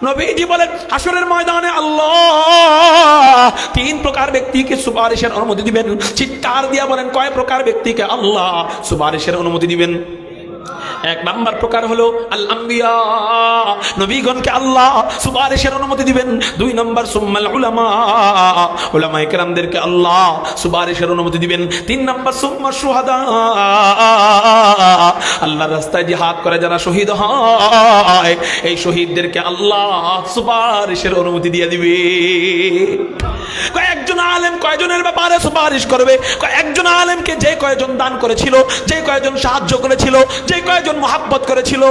নবীজি বলেন হাসরের ময়দানে আল্লাহ তিন প্রকার ব্যক্তিকে সুপারিশের অনুমতি দিবেন। চিৎকার দিয়া বলেন কয় প্রকার ব্যক্তিকে আল্লাহ সুপারিশের অনুমতি দিবেন? এক নাম্বার প্রকার হলো আল আম্বিয়া, নবীগণকে আল্লাহ সুপারিশের অনুমতি দিবেন। দুই নাম্বার সুম্মাল উলামা, উলামায়ে কেরামদেরকে আল্লাহ সুপারিশের অনুমতি দিবেন। তিন নাম্বার সুম্মা শুহাদা, আল্লাহর রাস্তায় জিহাদ করে যারা শহীদ হয় এই শহীদদেরকে আল্লাহ সুপারিশের অনুমতি দিয়ে দিবে। কয়েকজন আলেম কয়জনের ব্যাপারে সুপারিশ করবে? কয়েকজন আলেমকে যে কয়জন দান করেছিল, যে কয়জন সাহায্য করেছিল, যে কয়জন মহাব্বত করেছিল,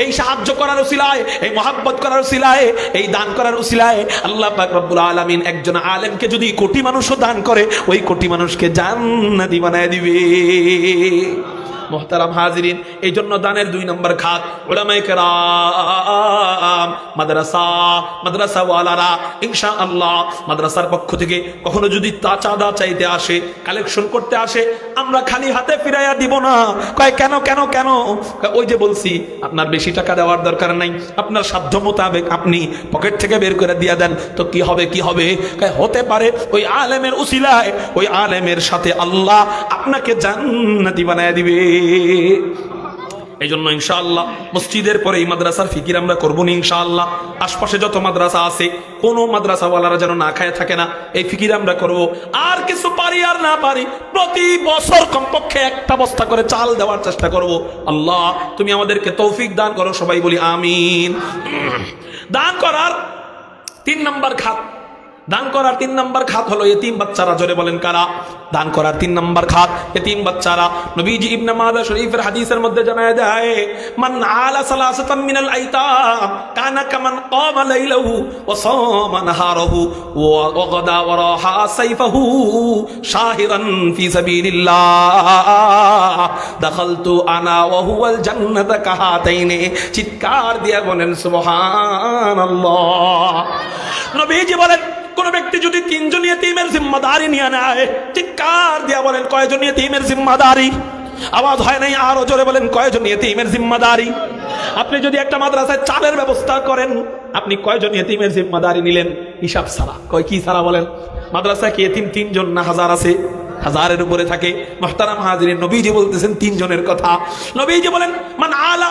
এই সাহায্য করার উসিলায়, এই মহাব্বত করার উসিলায়, এই দান করার উসিলায় আল্লাহ পাক রব্বুল আলামিন একজন আলেমকে যদি কোটি মানুষও দান করে ওই কোটি মানুষকে জান্নাতি বানায় দিবে। মুহতারাম হাজিরিন, এই জন্য দানের দুই নম্বর খাত উলামায়ে কেরাম, মাদ্রাসাওয়ালারা ইনশাআল্লাহ মাদ্রাসার পক্ষ থেকে কখনো যদি চাঁদা চাইতে আসে, কালেকশন করতে আসে, আমরা খালি হাতে ফিরাইয়া দিব না। কয় কেন কেন কেন? ওই যে বলছি আপনার বেশি টাকা দেওয়ার দরকার নাই, আপনার সাধ্য মোতাবেক আপনি পকেট থেকে বের করে দিয়ে দেন তো কি হবে? কি হবে? হতে পারে ওই আলেমের উসিলায় ওই আলেমের সাথে আল্লাহ আপনাকে জান্নাতি বানায় দিবে। এই জন্য ইনশাআল্লাহ মসজিদের পরে এই মাদ্রাসার ফিকির আমরা করবো না ইনশাআল্লাহ। আশপাশে যত মাদ্রাসা আছে কোন মাদ্রাসাওয়ালারা যেন না খায় থাকে না, এই ফিকির আমরা করব। আর কিছু পারি আর না পারি প্রতি বছর কমপক্ষে একটা বস্তা করে চাল দেওয়ার চেষ্টা করব। আল্লাহ তুমি আমাদেরকে তৌফিক দান করো, সবাই বলি আমিন। দান করার তিন নম্বর খাত, দান করার তিন নম্বর খাত হলো ইতিম বাচ্চারা। জোরে বলেন কারা? দান করার তিন নম্বর খাত ইতিম বাচ্চারা। নবীজি ইবনে মাজাহ শরীফের হাদিসের মধ্যে জানায় যায়, মান আলা সালাসাতাম মিনাল আইতাম কানা কামান কামা লাইলাহু ওয়া সামা নাহারাহু ওয়া গাদা ওয়া রাহা সাইফাহু শাহিরান ফি সাবিলিল্লাহ দাখালতু আনা ওয়া হুয়াল জান্নাতা কাহাতাইনি। চিৎকার দিয়ে বলেন সুবহানাল্লাহ। নবীজি বলেন কোন ব্যক্তি যদি তিনজন ইতিমের জিম্মাদারি নিয়ে নেয়, চিৎকার দিয়া বলেন কয়জন ইতিমের জিম্মাদারি? আওয়াজ হয় নাই, আরো জোরে বলেন কয়জন ইতিমের জিম্মাদারি? আপনি যদি একটা মাদ্রাসায় চালের ব্যবস্থা করেন, আপনি কয়জন ইতিমের জিম্মাদারি নিলেন? হিসাব ছাড়া। কয় কি ছাড়া বলেন? মাদ্রাসায় কি ইতিম তিনজন না হাজার আছে? হাজারের উপরে থাকে। মুহতারাম হাজিরিন, নবীজি বলতেছেন তিনজনের কথা। নবীজি বলেন মান আলা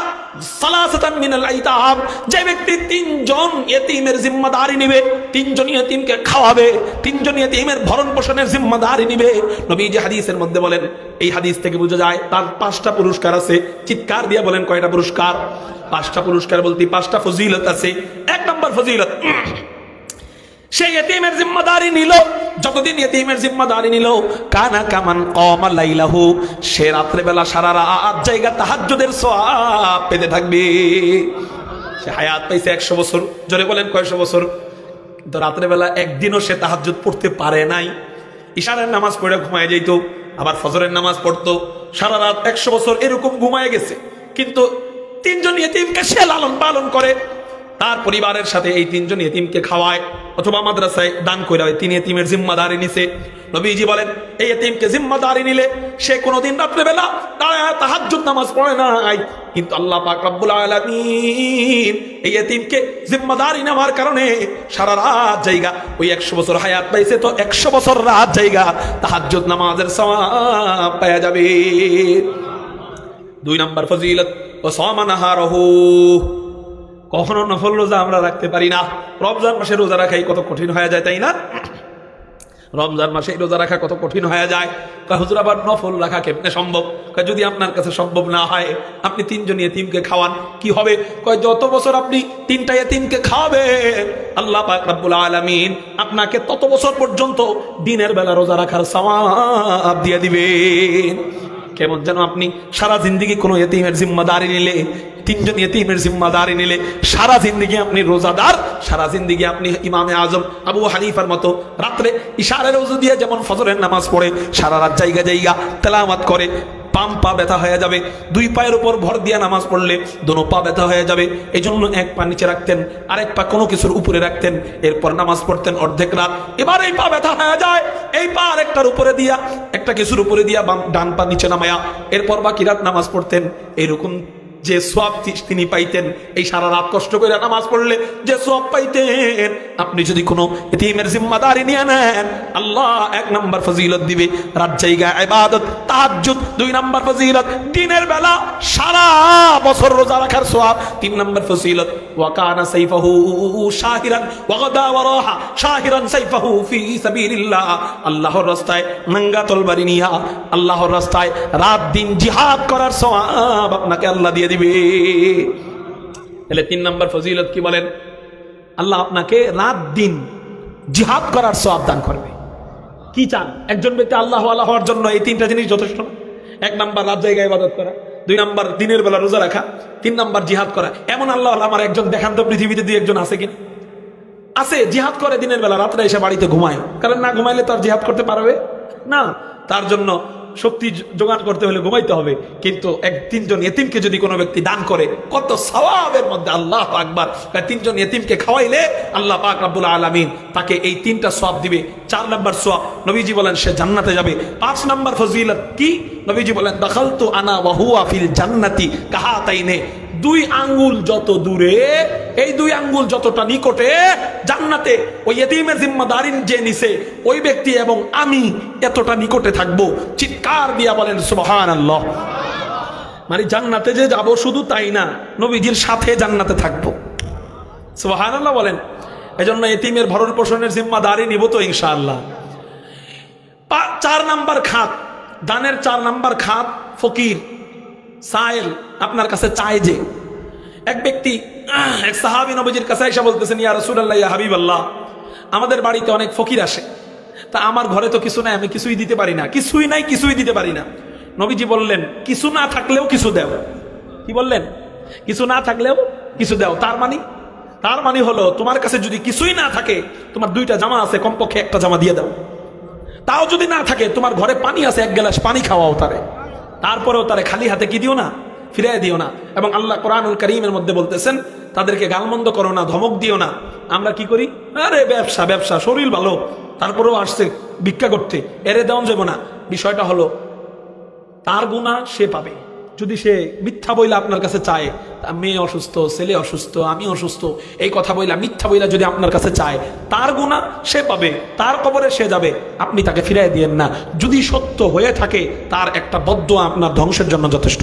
সালাসাতান মিনাল আইতাম, যে ব্যক্তি তিনজন ইতিমের জিম্মাদারি নেবে, তিনজন ইতিমকে খাওয়াবে, তিনজন ইতিমের ভরণ পোষণের জিম্মাদারি নেবে, নবীজি হাদিসের মধ্যে বলেন, এই হাদিস থেকে বোঝা যায় তার 5টা পুরস্কার আছে। চিৎকার দিয়ে বলেন কয়টা পুরস্কার? 5টা পুরস্কার বলতে 5টা ফজিলত আছে। এক নম্বর ফজিলত, সেই ইতিমের জিম্মাদারি নিল, যতদিন ইতিমের জিম্মাদারি নিল, কানা কামান কামা লাইলাহু, সে রাত্রে বেলা সারা রাত জায়গা তাহাজ্জুদের সওয়াব পেতে থাকবে। সে হায়াত পাইছে 100 বছর। জোরে বলেন কয়শো বছর? তো রাত্রে বেলা একদিনও সে তাহাজ্জুদ পড়তে পারে নাই। ইশারের নামাজ পড়ে ঘুমায় যেত, আবার ফজরের নামাজ পড়তো, সারা রাত 100 বছর এরকম ঘুমায় গেছে। কিন্তু তিনজন ইতিমকে সে লালন পালন করে, তার পরিবারের সাথে এই তিনজন ইতিমকে খাওয়ায় অথবা মাদ্রাসায় দান করে হয়, তিনি ইতিমের জিম্মাদারি নিছে। নবীজি বলেন এই ইতিমকে জিম্মাদারি নিলে সে কোনোদিন রাত্রে বেলা দাঁড়ায় তাহাজ্জুদ নামাজ পড়ে নাই, কিন্তু আল্লাহ পাক রব্বুল আলামিন এই ইতিমকে জিম্মাদারি নেওয়ার কারণে সারা রাত জায়গা, ওই 100 বছর হায়াত পাইছে তো 100 বছর রাত জায়গা তাহাজ্জুদ নামাজের সওয়াব পাওয়া যাবে। 2 নম্বর ফজিলত ওয়া সামা নাহারাহু, কখনো নফল রোজা আমরা রাখতে পারি না। রমজান মাসে রোজা রাখাই কত কঠিন হয়ে যায়, তাই না? রমজান মাসে রোজা রাখা কত কঠিন হয়ে যায়। হুজুর আবার নফল রাখা কেমনে সম্ভব? যদি আপনার কাছে সম্ভব না হয়, আপনি তিনজন ইতিমকে খাওয়ান, কি হবে? যত বছর আপনি 3টা ইতিমকে খাওয়াবেন আল্লাহ পাক রব্বুল আলামিন আপনাকে তত বছর পর্যন্ত দিনের বেলা রোজা রাখার সওয়াব দিয়ে দিবেন। কেমন যেন আপনি সারা জিন্দেগি কোনো ইতিমের জিম্মাদারি নিলে, তিনজন ইতিমের জিম্মাদারি নিলে সারা জিন্দেগি আপনি রোজাদার, সারা জিন্দেগি আপনি ইমামে আজম আবু হানিফার মতো রাত্রে ইশারের ওযু দিয়ে যেমন ফজরের নামাজ পড়ে সারা রাত জায়গা জায়গা তেলাওয়াত করে, পা ব্যথা হয়ে যাবে। 2 পায়ের উপর ভর দিয়ে নামাজ পড়লে দোনো পা ব্যথা হয়ে যাবে। এই জন্য এক পা নিচে রাখতেন, আরেক পা কোনো কিছুর উপরে রাখতেন, এরপর নামাজ পড়তেন অর্ধেক রাত। এবার এই পা ব্যথা হয়ে যায়, এই পা আরেকটার উপরে দিয়া, একটা কিছুর উপরে দিয়া ডান পা নিচে নামায়া এরপর বাকি রাত নামাজ পড়তেন। এরকম যে সওয়াব তিনি পাইতেন এই সারা রাত কষ্ট করে নামাজ পড়লে যে সওয়াব পাইতেন, আপনি যদি কোনো ইতিমের জিম্মাদারি নিয়ে নেন, আল্লাহ 1 নম্বর ফজিলত দিবে রাত জায়গা ইবাদত তাহাজ্জুদ, 2 নম্বর ফজিলত দিনের বেলা সারা বছর রোজা রাখার সওয়াব, 3 নম্বর ফজিলত ওয়া কানা সাইফাহু শাহিরান ওয়া গাদা ওয়া রাহা শাহিরান সাইফাহু ফি সাবিলিল্লাহ, আল্লাহর রাস্তায় নঙ্গা তলবারি নিয়া আল্লাহর রাস্তায় রাত দিন জিহাদ করার সওয়াব আপনাকে আল্লাহ দিয়ে দিবে। তাহলে 3 নম্বর ফজিলত কি বলেন? আল্লাহ আপনাকে রাত দিন জিহাদ করার সওয়াব দান করবে। কি চান? একজন ব্যক্তি আল্লাহ ওয়ালা হওয়ার জন্য এই 3টা জিনিস যথেষ্ট না? 1 নম্বর রাত জায়গায় ইবাদত করা, 2 নম্বর দিনের বেলা রোজা রাখা, 3 নম্বর জিহাদ করা। এমন আল্লাহ আমার একজন দেখান তো পৃথিবীতে 2-1 আছে কিনা? আছে, জিহাদ করে দিনের বেলা, রাত্রে এসে বাড়িতে ঘুমায়। কারণ না ঘুমাইলে তো আর জিহাদ করতে পারবে না, তার জন্য শক্তি জোগাড় করতে হলে ঘুমাইতে হবে। কিন্তু 3 জন ইতিমকে যদি কোনো ব্যক্তি দান করে, কত সওয়াবের মধ্যে, আল্লাহু আকবার। 3 জন ইতিমকে খাওয়াইলে আল্লাহ পাক রব্বুল আলামিন তাকে এই 3টা সওয়াব দিবে। 4 নম্বর সওয়াব নবীজি বলেন সে জান্নাতে যাবে। 5 নম্বর ফজিলত কি? নবীজি বলেন দাখালতু আনা ওয়া হুয়া ফিল জান্নাতি কাহাতাইনে, 2 আঙ্গুল যত দূরে, এই 2 আঙ্গুল যতটা নিকটে জান্নাতে ওই ইতিমের জিম্মাদারি যে নিছে ওই ব্যক্তি এবং আমি এতটা নিকটে থাকবো। চিৎকার দিয়া বলেন সুবহানাল্লাহ। মানে জান্নাতে যে যাব শুধু তাই না, নবীজির সাথে জান্নাতে থাকবো। সুবহানাল্লাহ বলেন। এজন্য ইতিমের ভরণ পোষণের জিম্মাদারি নিব তো ইনশাআল্লাহ। 4 নম্বর খাত, দানের 4 নম্বর খাত ফকির সাইল, আপনার কাছে চায় যে। এক ব্যক্তি, এক সাহাবী নবীজির কাছে এসে বলতেছেন ইয়া রাসূলুল্লাহ ইয়া হাবিবাল্লাহ, আমাদের বাড়িতে অনেক ফকির আসে, তা আমার ঘরে তো কিছু নাই, আমি কিছুই দিতে পারি না, কিছুই নাই, কিছুই দিতে পারি না। নবীজি বললেন কিছু না থাকলেও কিছু দাও। কি বললেন? কিছু না থাকলেও কিছু দাও। তার মানে হলো তোমার কাছে যদি কিছুই না থাকে, তোমার 2টা জামা আছে, কমপক্ষে 1টা জামা দিয়ে দাও। তাও যদি না থাকে, তোমার ঘরে পানি আছে, 1 গ্লাস পানি খাওয়াও তারে। তারপরেও তারে খালি হাতে কি দিও না, ফিরাই দিও না। এবং আল্লাহ কোরআনুল কারীমের মধ্যে বলতেছেন তাদেরকে গালমন্দ করো না, ধমক দিও না। আমরা কি করি? আরে ব্যবসা ব্যবসা, শরীর ভালো, তারপরেও আসছে ভিক্ষা করতে, এরে দেওয়া যাবে না। বিষয়টা হলো তার গুনাহ সে পাবে। যদি সে মিথ্যা বইলা আপনার কাছে চায়, মেয়ে অসুস্থ, ছেলে অসুস্থ, আমি অসুস্থ, এই কথা বইলা মিথ্যা বইলা যদি আপনার কাছে চায়, তার গুনাহ সে পাবে, তার কবরে সে যাবে, আপনি তাকে ফিরাই দিয়েন না। যদি সত্য হয়ে থাকে, তার একটা বদদোয়া আপনার ধ্বংসের জন্য যথেষ্ট।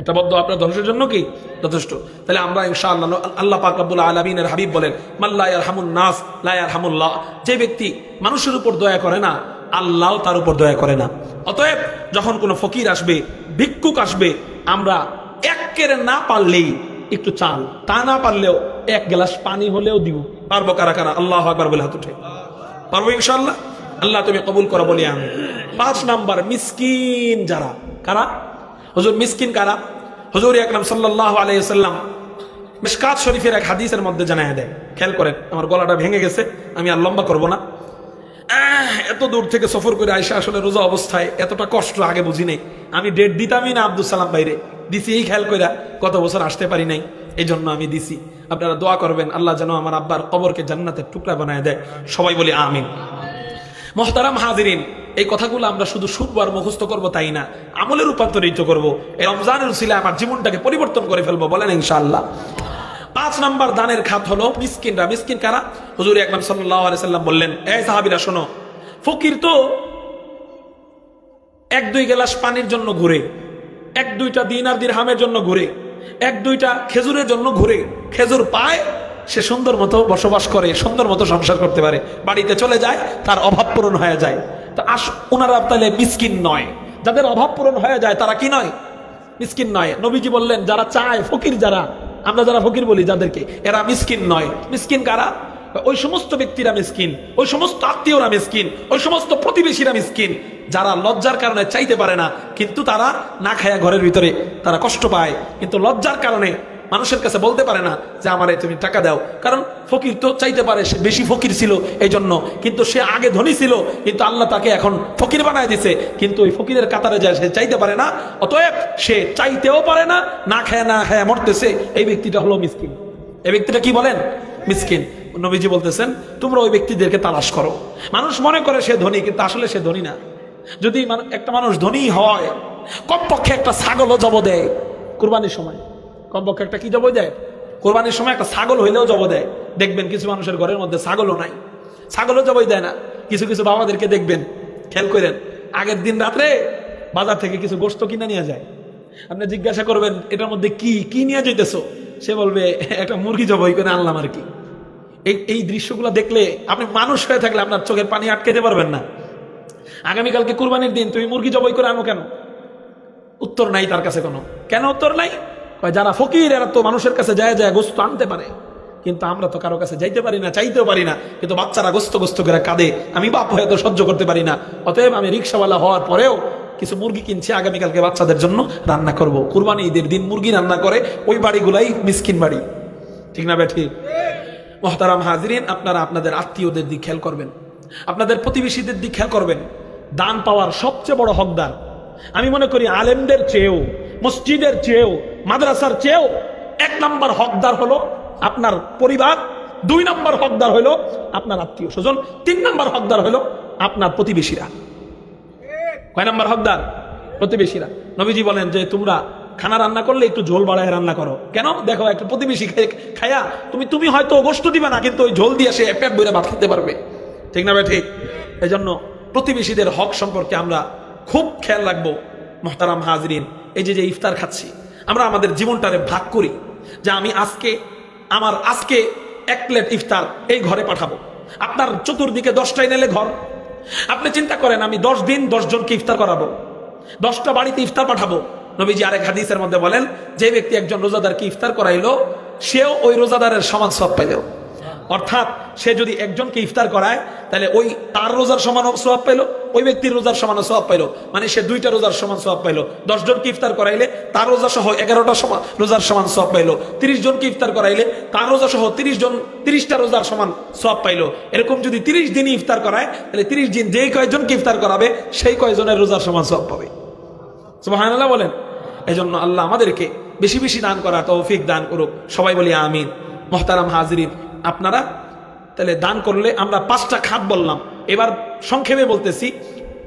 একটা বদদোয়া আপনার ধ্বংসের জন্য কি যথেষ্ট। তাহলে আমরা ইনশাআল্লাহ, আল্লাহ পাক রব্বুল আলামিনের হাবিব বলেন মাল্লা ইয়ারহামুন নাস লা ইয়ারহামুল্লাহ, যে ব্যক্তি মানুষের উপর দয়া করে না, আল্লাহ তার উপর দয়া করে না। অতএব যখন কোনো ফকির আসবে, ভিক্ষুক আসবে, আমরা একের না পারলেই একটু চাল, তা না পারলেও 1 গ্লাস পানি হলেও দিব। পারবো কারা কারা? আল্লাহু আকবার বলে হাত উঠে। পারবো ইনশাআল্লাহ। আল্লাহ তুমি কবুল করো বলি আমি। 5 নাম্বার মিসকিন যারা, কারা? হুজুর মিসকিন কারা? হুজুর আকরাম সাল্লাল্লাহু আলাইহি ওয়াসাল্লাম মিশকাত শরীফের এক হাদিসের মধ্যে জানায় দেয়। খেয়াল করেন, আমার গলাটা ভেঙে গেছে, আমি আর লম্বা করব না। এত দূর থেকে সফর করে আইসা আসলে রোজা অবস্থায় এতটা কষ্ট আগে বুঝি নেই। আমি ডেট দিতামই না আব্দুল সালাম বাইরে, দিছি এই খেয়াল কইরা গত বছর আসতে পারি নাই, এই জন্য আমি দিছি। আপনারা দোয়া করবেন আল্লাহ যেন আমার আব্বার কবরকে জান্নাতের টুকরা বানায় দেয়। সবাই বলি আমিন। মুহতারাম হাজিরিন, এই কথাগুলো আমরা শুধু শুনবো আর মুখস্থ করবো তাই না, আমলে রূপান্তরিত করবো। এই রমজানের উসিলায় আমার জীবনটাকে পরিবর্তন করে ফেলবো, বলেন ইনশাআল্লাহ। 5 নাম্বার দানের খাত হলো মিসকিনরা। মিসকিন কারা? হুজুর আকরাম সাল্লাল্লাহু আলাইহি সাল্লাম বললেন, এই সাহাবীরা শোনো, ফকির তো 1-2 গ্লাস পানির জন্য ঘুরে, 1-2টা দিনার দিরহামের জন্য ঘুরে, 1-2টা খেজুরের জন্য ঘুরে। খেজুর পায়, সে সুন্দর মতো বসবাস করে, সুন্দর মতো সংসার করতে পারে, বাড়িতে চলে যায়, তার অভাব পূরণ হয়ে যায়। তো ওনারা তাহলে মিসকিন নয়। যাদের অভাব পূরণ হয়ে যায় তারা কি নয়? মিসকিন নয়। নবীজি বললেন যারা চায়, ফকির যারা, আমরা যারা ফকির বলি যাদেরকে, এরা মিসকিন নয়। মিসকিন কারা? ওই সমস্ত ব্যক্তিরা মিসকিন, ওই সমস্ত আত্মীয়রা মিসকিন, ওই সমস্ত প্রতিবেশীরা মিসকিন যারা লজ্জার কারণে চাইতে পারে না, কিন্তু তারা না খায়া ঘরের ভিতরে তারা কষ্ট পায়, কিন্তু লজ্জার কারণে মানুষের কাছে বলতে পারে না যে আমারে তুমি টাকা দাও। কারণ ফকির তো চাইতে পারে, সে বেশি ফকির ছিল এই জন্য, কিন্তু সে আগে ধনী ছিল, কিন্তু আল্লাহ তাকে এখন ফকির বানায় দিছে, কিন্তু ওই ফকিরের কাতারে যায়, সে চাইতে পারে না। অতএব সে চাইতেও পারে না, না খায়া মরতেছে, এই ব্যক্তিটা হলো মিসকিন। এই ব্যক্তিটা কি বলেন? মিসকিন। নবীজি বলতেছেন তোমরা ওই ব্যক্তিদেরকে তালাশ করো। মানুষ মনে করে সে ধনী, কিন্তু আসলে সে ধনী না। যদি একটা মানুষ ধনী হয়, কমপক্ষে একটা ছাগলও জব দেয়, কুরবানির সময় কমপক্ষে একটা কি জব দেয়, কোরবানির সময় একটা ছাগল হইলেও জব দেয়। দেখবেন কিছু মানুষের ঘরের মধ্যে ছাগলও নাই, ছাগলও জবাই দেয় না। কিছু কিছু বাবাদেরকে দেখবেন, খেয়াল করেন, আগের দিন রাত্রে বাজার থেকে কিছু গোশত কিনে নিয়ে যায়। আপনি জিজ্ঞাসা করবেন এটার মধ্যে কি কি নিয়ে যেতেছো, সে বলবে একটা মুরগি জবাই করে আনলাম আর কি। এই দৃশ্যগুলো দেখলে আপনি মানুষ হয়ে থাকলে আপনার চোখের পানি আটকাতে পারবেন না। আগামীকালকে কুরবানির দিন তুমি মুরগি জবাই করে আনো কেন? উত্তর নাই তার কাছে কোনো। কেন উত্তর নাই? যারা ফকির এরা তো মানুষের কাছে যায় যায় গোস্ত আনতে পারে, কিন্তু আমরা তো কারো কাছে যাইতে পারি না, চাইতেও পারি না। কিন্তু বাচ্চারা গোস্ত গোস্ত করে কাঁদে, আমি বাপ হয়ে তো সহ্য করতে পারি না। অতএব আমি রিক্সাওয়ালা হওয়ার পরেও কিছু মুরগি কিনছি, আগামীকালকে বাচ্চাদের জন্য রান্না করব। কুরবানি ঈদের দিন মুরগি রান্না করে ওই বাড়িগুলাই মিসকিন বাড়ি, ঠিক না বেঠি? মুহতারাম হাজিরিন, আপনারা আপনাদের আত্মীয়দের দিক খেয়াল করবেন, আপনাদের প্রতিবেশীদের দিক খেয়াল করবেন। দান পাওয়ার সবচেয়ে বড় হকদার আমি মনে করি আলেমদের চেয়েও, মসজিদের চেয়েও, মাদ্রাসার চেয়েও 1 নম্বর হকদার হলো আপনার পরিবার, 2 নম্বর হকদার হলো আপনার আত্মীয় স্বজন, 3 নম্বর হকদার হলো আপনার প্রতিবেশীরা। কয় নম্বর হকদার? প্রতিবেশীরা। নবীজি বলেন যে তোমরা খানা রান্না করলে একটু ঝোল বাড়ায় রান্না করো। কেন? দেখো একটা প্রতিবেশী খায়া তুমি হয়তো গোশত দিবে না, কিন্তু ওই ঝোল দিয়ে সে পেট ভরে ভাত খেতে পারবে, ঠিক না ভাই? ঠিক। এই জন্য প্রতিবেশীদের হক সম্পর্কে আমরা খুব খেয়াল রাখবো। মুহতারাম হাজরিন, এই যে ইফতার খাচ্ছি, আমরা আমাদের জীবনটারে ভাগ করি যে আমি আজকে 1 প্লেট ইফতার এই ঘরে পাঠাবো। আপনার চতুর্দিকে 10টাই নেলে ঘর, আপনি চিন্তা করেন আমি 10 দিন 10 জনকে ইফতার করাবো, 10টা বাড়িতে ইফতার পাঠাবো। নবীজি আরেক হাদিসের মধ্যে বলেন যে ব্যক্তি একজন রোজাদারকে ইফতার করাইলো সেও ওই রোজাদারের সমান সওয়াব পাইল। অর্থাৎ সে যদি একজনকে ইফতার করায় তাহলে ওই তার রোজার সমান সওয়াব পাইল, ওই ব্যক্তির রোজার সমান সওয়াব পাইল, মানে সে 2টা রোজার সমান সওয়াব পাইল। 10 জনকে ইফতার করাইলে তার রোজা সহ 11টা রোজার সমান সওয়াব পাইল। 30 জনকে ইফতার করাইলে তার রোজা সহ 30টা রোজার সমান সওয়াব পাইল। এরকম যদি 30 দিনই ইফতার করায় তাহলে 30 দিন যেই কয়জনকে ইফতার করাবে সেই কয়জনের রোজার সমান সওয়াব পাবে। সুবহানাল্লাহ বলেন। এজন্য আল্লাহ আমাদেরকে বেশি বেশি দান করার তৌফিক দান করুক, সবাই বলি আমিন। মুহতারাম হাজিরিন, আপনারা তাহলে দান করলে আমরা 5টা খাত বললাম, এবার সংক্ষেপে বলতেছি।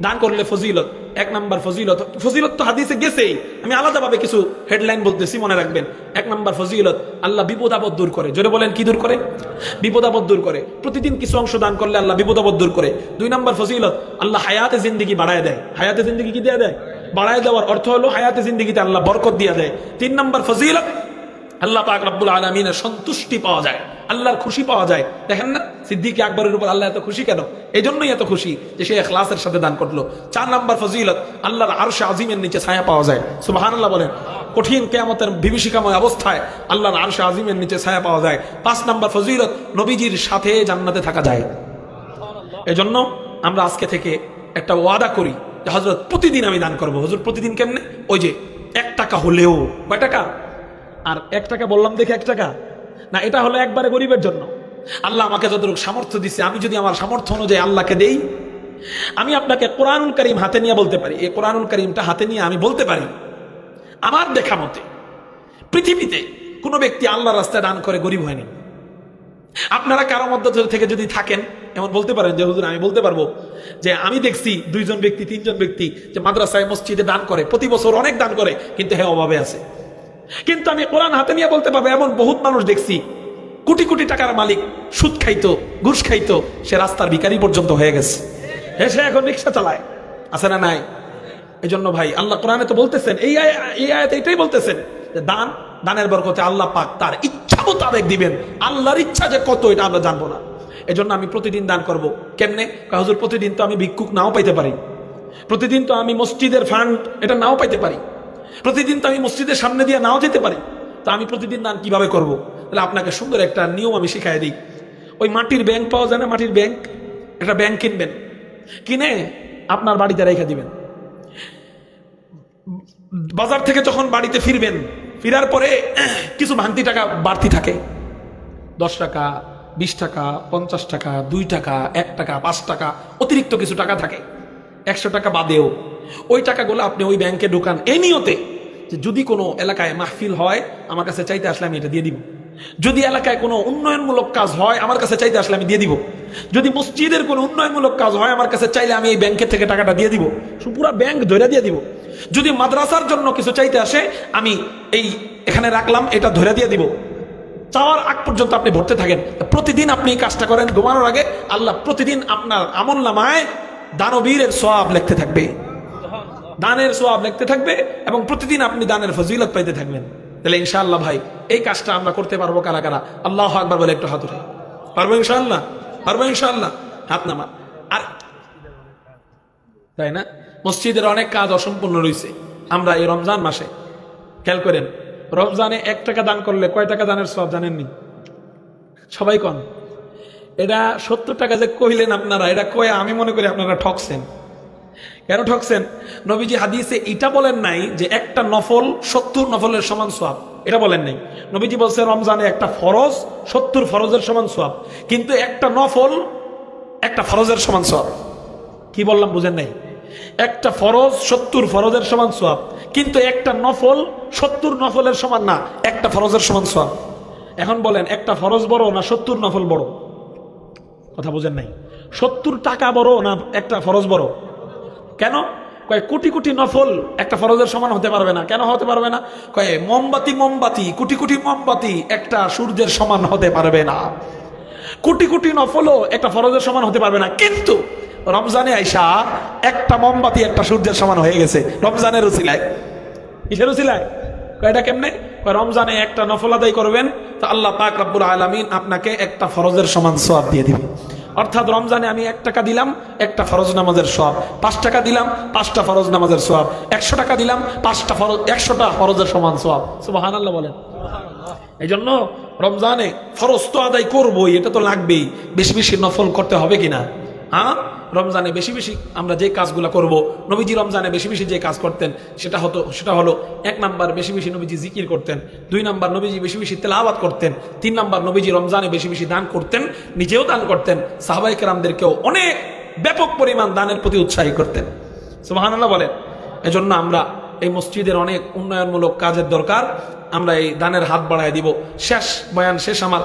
দান করলে ফজিলত, 1 নম্বর ফজিলত, ফজিলত তো হাদিসে গেছেই, আমি আলাদাভাবে কিছু হেডলাইন বলতেছি, মনে রাখবেন। 1 নম্বর ফজিলত, আল্লাহ বিপদ আপদ দূর করে। জোরে বলেন, কি দূর করে? বিপদ আপদ দূর করে। প্রতিদিন কিছু অংশ দান করলে আল্লাহ বিপদ আপদ দূর করে। 2 নম্বর ফজিলত, আল্লাহ হায়াতে জিন্দেগি বাড়ায় দেয়। হায়াতে জিন্দেগি কি দিয়ে দেয়? বাড়ায় দেওয়ার অর্থ হলো হায়াতে জিন্দেগিতে আল্লাহ বরকত দিয়ে দেয়। 3 নম্বর ফজিলত, আল্লাহ পাক রব্বুল আলামিনের সন্তুষ্টি পাওয়া যায়, আল্লাহর খুশি পাওয়া যায়। দেখেন না সিদ্দিক আকবরের উপর আল্লাহ এত খুশি কেন? এই জন্যই এত খুশি যে সে ইখলাসের সাথে দান করলো। 4 নম্বর ফজিলত, আল্লাহর আরশে আজিমের নিচে ছায়া পাওয়া যায়। সুবহানাল্লাহ বলেন। কঠিন কিয়ামতের বিভীষিকাময় অবস্থায় আল্লাহর আরশে আজিমের নিচে ছায়া পাওয়া যায়। 5 নম্বর ফজিলত, নবীজির সাথে জান্নাতে থাকা যায়। এজন্য আমরা আজকে থেকে একটা ওয়াদা করি যে হযরত প্রতিদিন আমি দান করব। হুজুর প্রতিদিন কেমনে? ওই যে 1 টাকা হলেও। কয় টাকা? আর 1 টাকা বললাম দেখে 1 টাকা না, এটা হলো একবারে গরিবের জন্য। আল্লাহ আমাকে যতটুকু সামর্থ্য দিচ্ছে, আমি যদি আমার সামর্থ্য অনুযায়ী আল্লাহকে দেই, আমি আপনাকে কোরআনুল কারীম হাতে নিয়ে বলতে পারি, এই কোরআনুল কারীমটা হাতে নিয়ে আমি বলতে পারি আমার দেখা মতে পৃথিবীতে কোনো ব্যক্তি আল্লাহর রাস্তায় দান করে গরিব হয়নি। আপনারা কারো মধ্য থেকে যদি থাকেন এমন বলতে পারেন যে হুজুর আমি বলতে পারবো যে আমি দেখছি 2 জন ব্যক্তি 3 জন ব্যক্তি যে মাদ্রাসায় মসজিদে দান করে, প্রতি বছর অনেক দান করে, কিন্তু হ্যাঁ অভাবে আছে। কিন্তু আমি কোরআন হাতে নিয়ে বলতে পারবো এমন বহুত মানুষ দেখছি কোটি কোটি টাকার মালিক, সুদ খাইতো, ঘুষ খাইতো, সে রাস্তার ভিখারি পর্যন্ত হয়ে গেছে, সে এখন রিক্সা চালায়। আছে না নাই? এই জন্য ভাই আল্লাহ কোরআনে তো বলতেছেন, এই আয়াতে এটাই বলতেছেন যে দানের বরকতে আল্লাহ পাক তার ইচ্ছা মোতাবেক দিবেন। আল্লাহর ইচ্ছা যে কত এটা আমরা জানবো না। এজন্য আমি প্রতিদিন দান করব। কেমনে? হুজুর প্রতিদিন তো আমি ভিক্ষুক নাও পাইতে পারি, প্রতিদিন তো আমি মসজিদের ফান্ড এটা নাও পাইতে পারি, প্রতিদিন তো আমি মসজিদের সামনে দিয়ে নাও যেতে পারি, তো আমি প্রতিদিন দান কিভাবে করব? তাহলে আপনাকে সুন্দর একটা নিয়ম আমি শিখাই দিই। ওই মাটির ব্যাংক পাওয়া যায় না, মাটির ব্যাংক, একটা ব্যাংক কিনবেন, কিনে আপনার বাড়িতে রেখে দিবেন। বাজার থেকে যখন বাড়িতে ফিরবেন, ফিরার পরে কিছু ভাঙতি টাকা বাড়তি থাকে, 10 টাকা, 20 টাকা, 50 টাকা, 2 টাকা, 1 টাকা, 5 টাকা, অতিরিক্ত কিছু টাকা থাকে, 100 টাকা বাদেও। ওই টাকাগুলো আপনি ওই ব্যাংকে ঢোকান এই নিয়তে যে যদি কোনো এলাকায় মাহফিল হয় আমার কাছে চাইতে আসলে আমি এটা দিয়ে দিব, যদি এলাকায় কোনো উন্নয়নমূলক কাজ হয় আমার কাছে চাইতে আসলে আমি দিয়ে দিব, যদি মসজিদের কোনো উন্নয়নমূলক কাজ হয় আমার কাছে চাইলে আমি এই ব্যাংকের থেকে টাকাটা দিয়ে দিব, পুরো ব্যাংক ধরে দিয়ে দিব। যদি মাদ্রাসার জন্য কিছু চাইতে আসে, আমি এই এখানে রাখলাম, এটা ধরে দিয়ে দিব, চাওয়ার আগ পর্যন্ত আপনি ভরতে থাকেন। প্রতিদিন আপনি এই কাজটা করেন, ঘুমানোর আগে আল্লাহ প্রতিদিন আপনার আমলনামায় দানবীরের সওয়াব লিখতে থাকবে, দানের সওয়াব লিখতে থাকবে, এবং প্রতিদিন আপনি দানের ফজিলত পাইতে থাকবেন। তাহলে ইনশাআল্লাহ ভাই এই কাজটা আমরা করতে পারবো কারা কারা? আল্লাহু আকবার বলে একটু হাত উঠে। পারবো ইনশাআল্লাহ? পারবো ইনশাআল্লাহ? হাত নামা। আর তাই না, মসজিদের অনেক কাজ অসম্পূর্ণ রয়েছে। আমরা এই রমজান মাসে খেয়াল করেন, রমজানে 1 টাকা দান করলে কয় টাকা দানের সওয়াব জানেননি? সবাই কন। এটা 70 টাকা যে কইলেন আপনারা, এটা কয়ে আমি মনে করি আপনারা ঠকছেন। কেন ঠকছেন? নবীজি হাদিসে এটা বলেন নাই যে একটা নফল 70 নফলের সমান সওয়াব, এটা বলেন নাই। নবীজি বলছে রমজানে একটা ফরজ 70 ফরজের সমান সওয়াব, কিন্তু একটা নফল একটা ফরজের সমান সওয়াব। কি বললাম বুঝেন নাই? একটা ফরজ 70 ফরজের সমান সওয়াব, কিন্তু একটা নফল 70 নফলের সমান না, একটা ফরজের সমান সওয়াব। এখন বলেন একটা ফরজ বড় না 70 নফল বড়? কথা বুঝেন নাই। 70 টাকা বড় না একটা ফরজ বড়? কেন? কয় কোটি কোটি নফল একটা ফরজের সমান হতে পারবে না। কেন হতে পারবে না? কয় মোমবাতি মোমবাতি কোটি কোটি মোমবাতি একটা সূর্যের সমান হতে পারবে না। কোটি কোটি নফলও একটা ফরজের সমান হতে পারবে না, কিন্তু রমজানে আইসা একটা মোমবাতি একটা সূর্যের সমান হয়ে গেছে রমজানের উসিলায়। কিসের উসিলায়? কয়টা কেমনে? রমজানে একটা নফল আদায় করবেন তো আল্লাহ পাক রব্বুল আলামিন আপনাকে একটা ফরজের সমান সওয়াব দিয়ে দিবে। অর্থাৎ রমজানে আমি 1 টাকা দিলাম, একটা ফরজ নামাজের সওয়াব, 5 টাকা দিলাম, 5টা ফরজ নামাজের সওয়াব, 100 টাকা দিলাম, 5টা ফরজ, 100টা ফরজের সমান সওয়াব। সুবহানাল্লাহ বলেন। এই জন্য রমজানে ফরজ তো আদায় করবোই, এটা তো লাগবেই, বেশি বেশি নফল করতে হবে কিনা? হ্যাঁ, রমজানে বেশি বেশি আমরা যে কাজগুলো করব, নবীজি রমজানে বেশি বেশি যে কাজ করতেন সেটা হলো 1 নাম্বার বেশি বেশি নবীজি জিকির করতেন, 2 নাম্বার নবীজি বেশি বেশি তেলাওয়াত করতেন, 3 নাম্বার নবীজি রমজানে বেশি বেশি দান করতেন, নিজেও দান করতেন, সাহাবায়ে কেরামদেরকেও অনেক ব্যাপক পরিমাণ দানের প্রতি উৎসাহী করতেন। সুবহানাল্লাহ বলেন। এজন্য আমরা এই মসজিদের অনেক উন্নয়নমূলক কাজের দরকার, আমরা এই দানের হাত বাড়ায় দিব। শেষ বয়ান শেষ আমার।